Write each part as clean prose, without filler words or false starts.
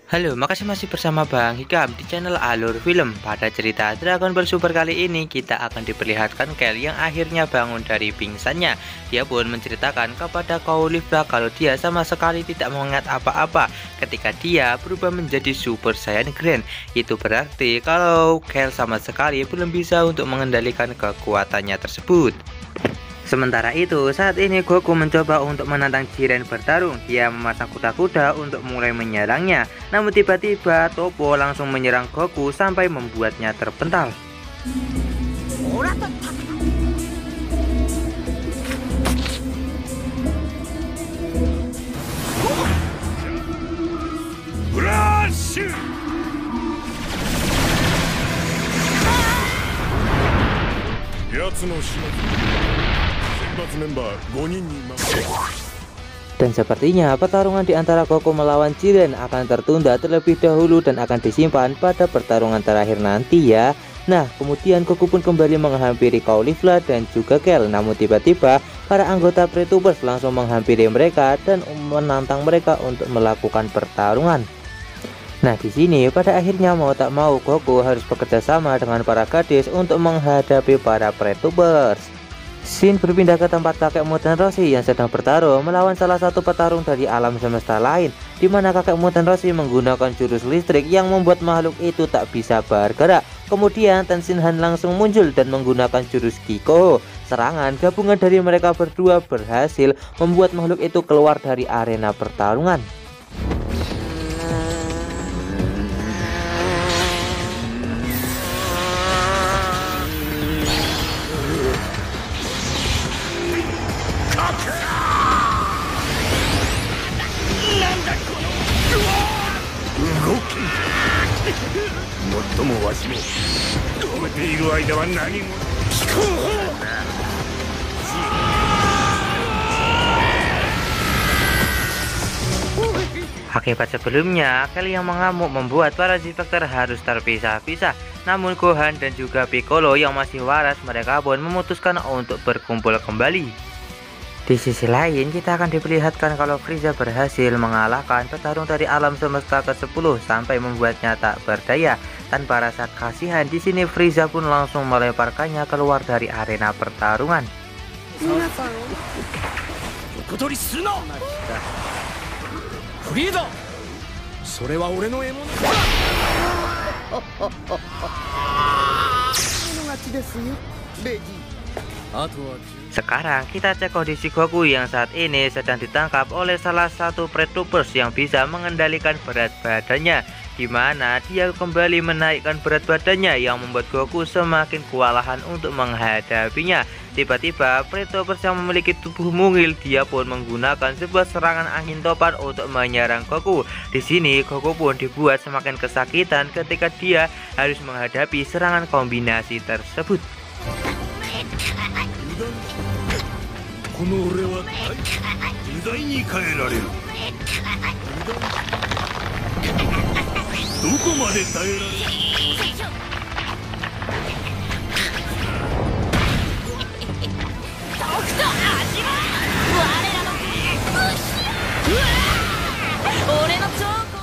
Halo, makasih masih bersama Bang Hikam di channel Alur Film. Pada cerita Dragon Ball Super kali ini, kita akan diperlihatkan Kel yang akhirnya bangun dari pingsannya. Dia pun menceritakan kepada Caulifla kalau dia sama sekali tidak mengingat apa-apa ketika dia berubah menjadi Super Saiyan Grand. Itu berarti kalau Kel sama sekali belum bisa untuk mengendalikan kekuatannya tersebut. Sementara itu, saat ini Goku mencoba untuk menantang Jiren bertarung. Dia memasang kuda-kuda untuk mulai menyerangnya. Namun tiba-tiba Toppo langsung menyerang Goku sampai membuatnya terpental. Dan sepertinya pertarungan di antara Goku melawan Jiren akan tertunda terlebih dahulu dan akan disimpan pada pertarungan terakhir nanti ya. Nah, kemudian Goku pun kembali menghampiri Caulifla dan juga Kel. Namun tiba-tiba para anggota Pretroopers langsung menghampiri mereka dan menantang mereka untuk melakukan pertarungan. Nah, di sini pada akhirnya mau tak mau Goku harus bekerja sama dengan para gadis untuk menghadapi para Pretroopers. Scene berpindah ke tempat kakek Muten Roshi yang sedang bertarung melawan salah satu petarung dari alam semesta lain, di mana kakek Muten Roshi menggunakan jurus listrik yang membuat makhluk itu tak bisa bergerak. Kemudian Tenshin Han langsung muncul dan menggunakan jurus Kiko. Serangan gabungan dari mereka berdua berhasil membuat makhluk itu keluar dari arena pertarungan. Akibat sebelumnya, Kel yang mengamuk membuat para Z-Factor harus terpisah-pisah. Namun Gohan dan juga Piccolo yang masih waras, mereka pun memutuskan untuk berkumpul kembali. Di sisi lain, kita akan diperlihatkan kalau Frieza berhasil mengalahkan petarung dari alam semesta ke-10 sampai membuatnya tak berdaya. Tanpa rasa kasihan, di sini Frieza pun langsung melemparkannya keluar dari arena pertarungan. Sekarang kita cek kondisi Goku yang saat ini sedang ditangkap oleh salah satu Pretroopers yang bisa mengendalikan berat badannya, di mana dia kembali menaikkan berat badannya yang membuat Goku semakin kewalahan untuk menghadapinya. Tiba-tiba Pretroopers yang memiliki tubuh mungil, dia pun menggunakan sebuah serangan angin topan untuk menyerang Goku. Di sini Goku pun dibuat semakin kesakitan ketika dia harus menghadapi serangan kombinasi tersebut.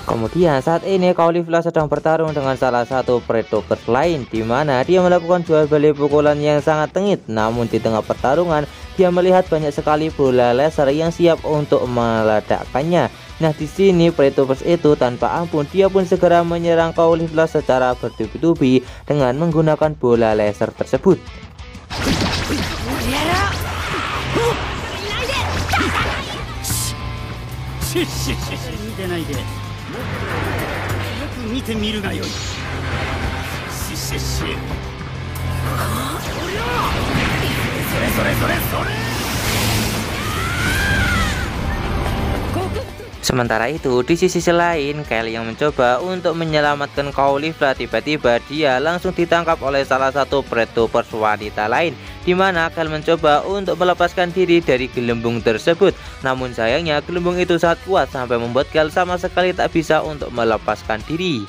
Kemudian saat ini Caulifla sedang bertarung dengan salah satu Pretroopers lain, di mana dia melakukan jual beli pukulan yang sangat tengit. Namun di tengah pertarungan dia melihat banyak sekali bola laser yang siap untuk meledakkannya. Nah, di sini Pretroopers itu tanpa ampun dia pun segera menyerang Caulifla secara bertubi-tubi dengan menggunakan bola laser tersebut. Sementara itu, di sisi lain, Kel yang mencoba untuk menyelamatkan Caulifla, tiba-tiba dia langsung ditangkap oleh salah satu Pretroopers wanita lain, di mana Kel mencoba untuk melepaskan diri dari gelembung tersebut. Namun sayangnya gelembung itu sangat kuat sampai membuat Kel sama sekali tak bisa untuk melepaskan diri.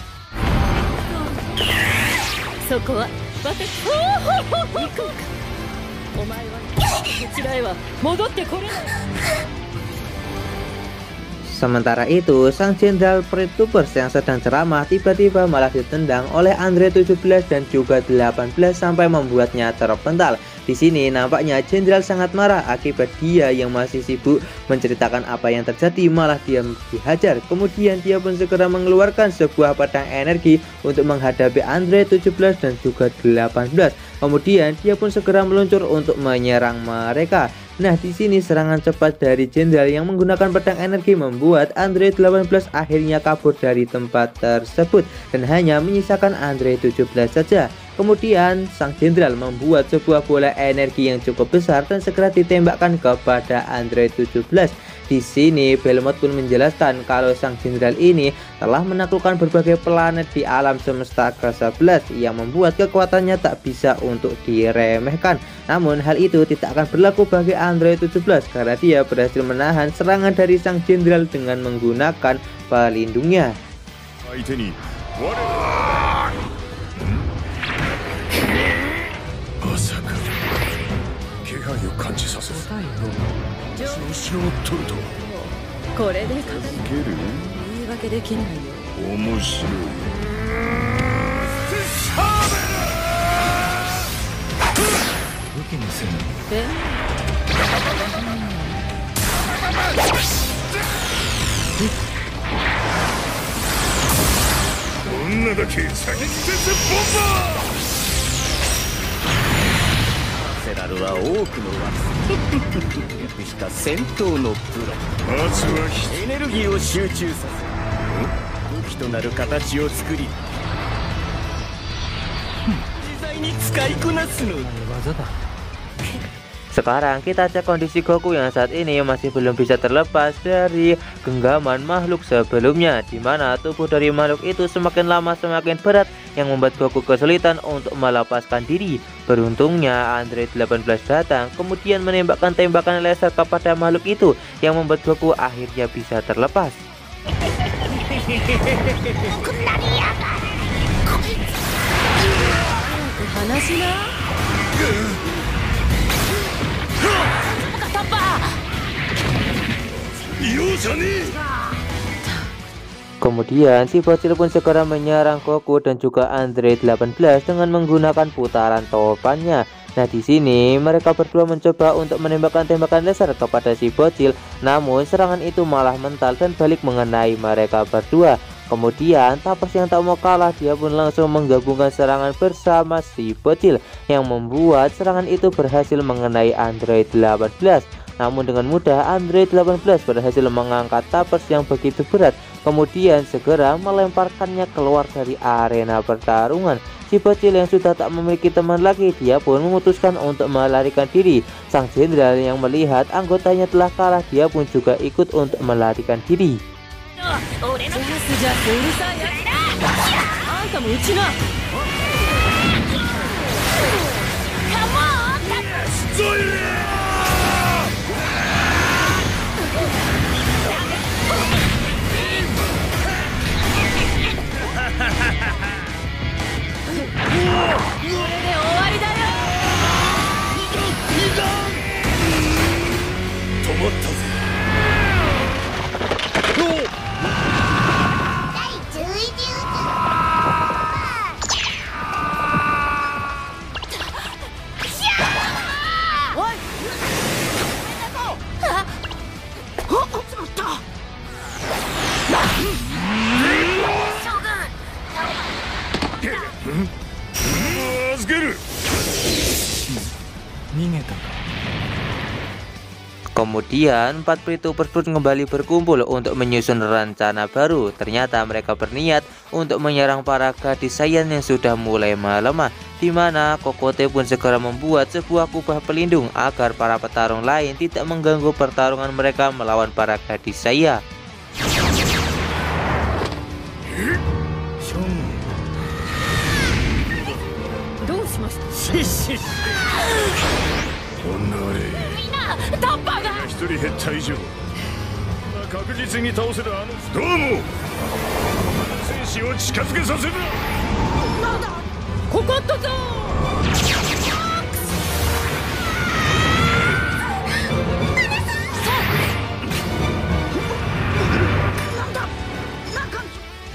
Sementara itu, sang Jenderal Pretubers yang sedang ceramah tiba-tiba malah ditendang oleh Andre 17 dan juga 18 sampai membuatnya terpental. Di sini nampaknya Jenderal sangat marah akibat dia yang masih sibuk menceritakan apa yang terjadi malah dia dihajar. Kemudian dia pun segera mengeluarkan sebuah pedang energi untuk menghadapi Andre 17 dan juga 18. Kemudian dia pun segera meluncur untuk menyerang mereka. Nah, di sini serangan cepat dari Jenderal yang menggunakan pedang energi membuat Andre 18 akhirnya kabur dari tempat tersebut dan hanya menyisakan Andre 17 saja. Kemudian sang Jenderal membuat sebuah bola energi yang cukup besar dan segera ditembakkan kepada Andre 17. Di sini Belmont pun menjelaskan kalau sang Jenderal ini telah menaklukkan berbagai planet di alam semesta ke-11 yang membuat kekuatannya tak bisa untuk diremehkan. Namun hal itu tidak akan berlaku bagi Andre 17 karena dia berhasil menahan serangan dari sang Jenderal dengan menggunakan pelindungnya. Sekarang kita cek kondisi Goku yang saat ini masih belum bisa terlepas dari genggaman makhluk sebelumnya, di mana tubuh dari makhluk itu semakin lama semakin berat yang membuat Goku kesulitan untuk melepaskan diri. Beruntungnya Andre 18 datang kemudian menembakkan tembakan laser kepada makhluk itu yang membuat Goku akhirnya bisa terlepas. Kemudian si bocil pun segera menyerang Goku dan juga Andre 18 dengan menggunakan putaran topannya. Nah, di sini mereka berdua mencoba untuk menembakkan tembakan laser kepada si bocil, namun serangan itu malah mental dan balik mengenai mereka berdua. Kemudian Tapas yang tak mau kalah, dia pun langsung menggabungkan serangan bersama si bocil yang membuat serangan itu berhasil mengenai Andre 18. Namun dengan mudah Andre 18 berhasil mengangkat Tapas yang begitu berat, kemudian segera melemparkannya keluar dari arena pertarungan. Si bocil yang sudah tak memiliki teman lagi, dia pun memutuskan untuk melarikan diri. Sang Jenderal yang melihat anggotanya telah kalah, dia pun juga ikut untuk melarikan diri. Kemudian 4 Pretubers pun kembali berkumpul untuk menyusun rencana baru. Ternyata mereka berniat untuk menyerang para gadis Saiyan yang sudah mulai melemah, di mana Kokote pun segera membuat sebuah kubah pelindung agar para petarung lain tidak mengganggu pertarungan mereka melawan para gadis Saiyan.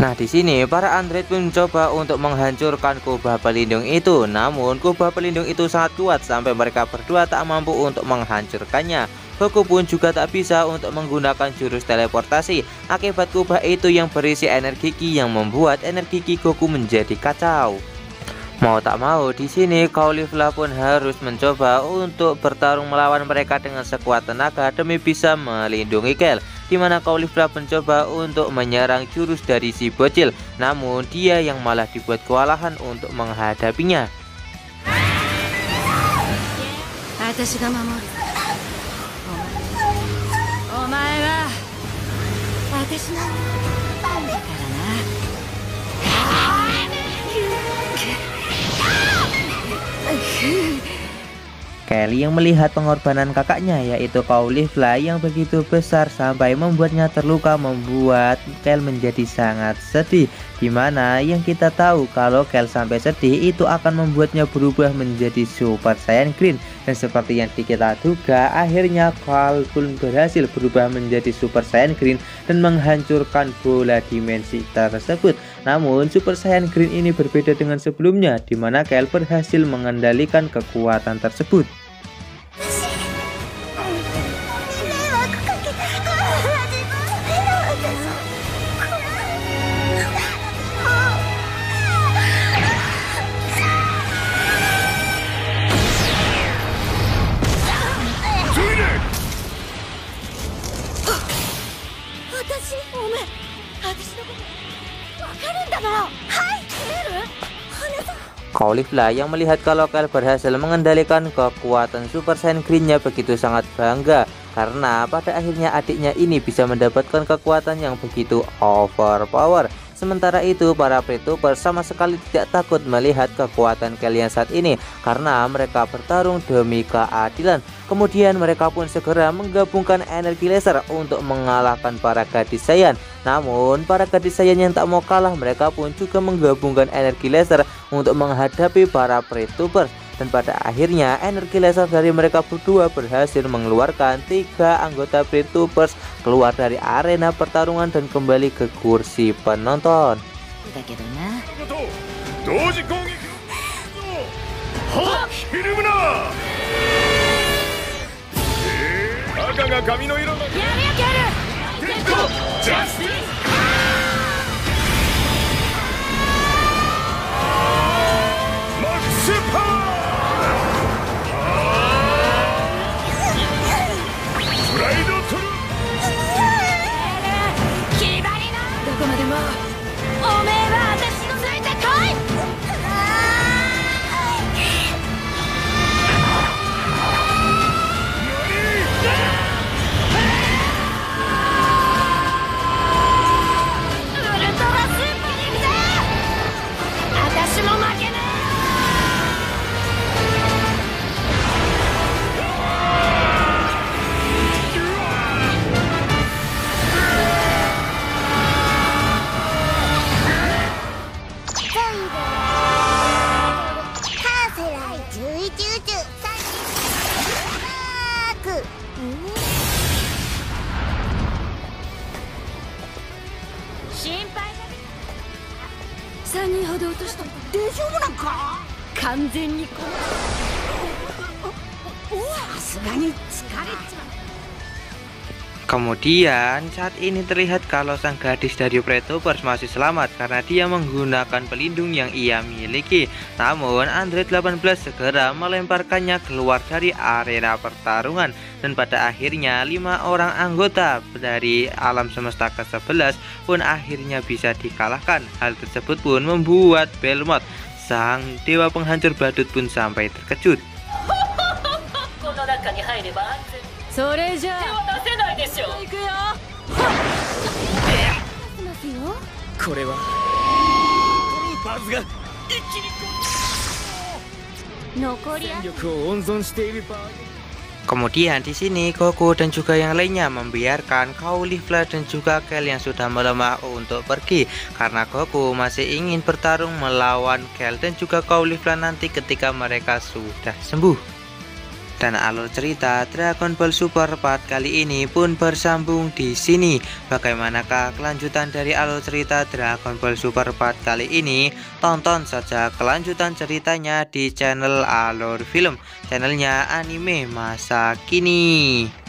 Nah, di sini para android pun mencoba untuk menghancurkan kubah pelindung itu. Namun kubah pelindung itu sangat kuat sampai mereka berdua tak mampu untuk menghancurkannya. Goku pun juga tak bisa untuk menggunakan jurus teleportasi akibat kubah itu yang berisi energi Ki yang membuat energi Ki Goku menjadi kacau. Mau tak mau, di sini Caulifla pun harus mencoba untuk bertarung melawan mereka dengan sekuat tenaga demi bisa melindungi Kel. Di mana Caulifla mencoba untuk menyerang jurus dari si bocil, namun dia yang malah dibuat kewalahan untuk menghadapinya. Kelly yang melihat pengorbanan kakaknya yaitu Caulifla yang begitu besar sampai membuatnya terluka membuat Kel menjadi sangat sedih. Dimana yang kita tahu kalau Kel sampai sedih itu akan membuatnya berubah menjadi Super Saiyan Green. Dan seperti yang kita duga akhirnya Kel pun berhasil berubah menjadi Super Saiyan Green dan menghancurkan bola dimensi tersebut. Namun Super Saiyan Green ini berbeda dengan sebelumnya dimana Kel berhasil mengendalikan kekuatan tersebut. Caulifla yang melihat kalau Kel berhasil mengendalikan kekuatan Super Saiyan Green-nya begitu sangat bangga karena pada akhirnya adiknya ini bisa mendapatkan kekuatan yang begitu overpower. Sementara itu para Pretuper sama sekali tidak takut melihat kekuatan Kel yang saat ini karena mereka bertarung demi keadilan. Kemudian mereka pun segera menggabungkan energi laser untuk mengalahkan para gadis Saiyan. Namun para gadis Saiyan yang tak mau kalah mereka pun juga menggabungkan energi laser untuk menghadapi para Pretubers. Dan pada akhirnya energi laser dari mereka berdua berhasil mengeluarkan 3 anggota Pretubers keluar dari arena pertarungan dan kembali ke kursi penonton. Kemudian saat ini terlihat kalau sang gadis dari Pretubers masih selamat karena dia menggunakan pelindung yang ia miliki. Namun Android 18 segera melemparkannya keluar dari arena pertarungan. Dan pada akhirnya 5 orang anggota dari alam semesta ke-11 pun akhirnya bisa dikalahkan. Hal tersebut pun membuat Belmont, sang dewa penghancur badut pun sampai terkejut. Kemudian di sini Goku dan juga yang lainnya membiarkan Caulifla dan juga Kel yang sudah melemah untuk pergi karena Goku masih ingin bertarung melawan Kel dan juga Caulifla nanti ketika mereka sudah sembuh. Dan alur cerita Dragon Ball Super part kali ini pun bersambung di sini. Bagaimanakah kelanjutan dari alur cerita Dragon Ball Super part kali ini? Tonton saja kelanjutan ceritanya di channel Alur Film, channelnya anime masa kini.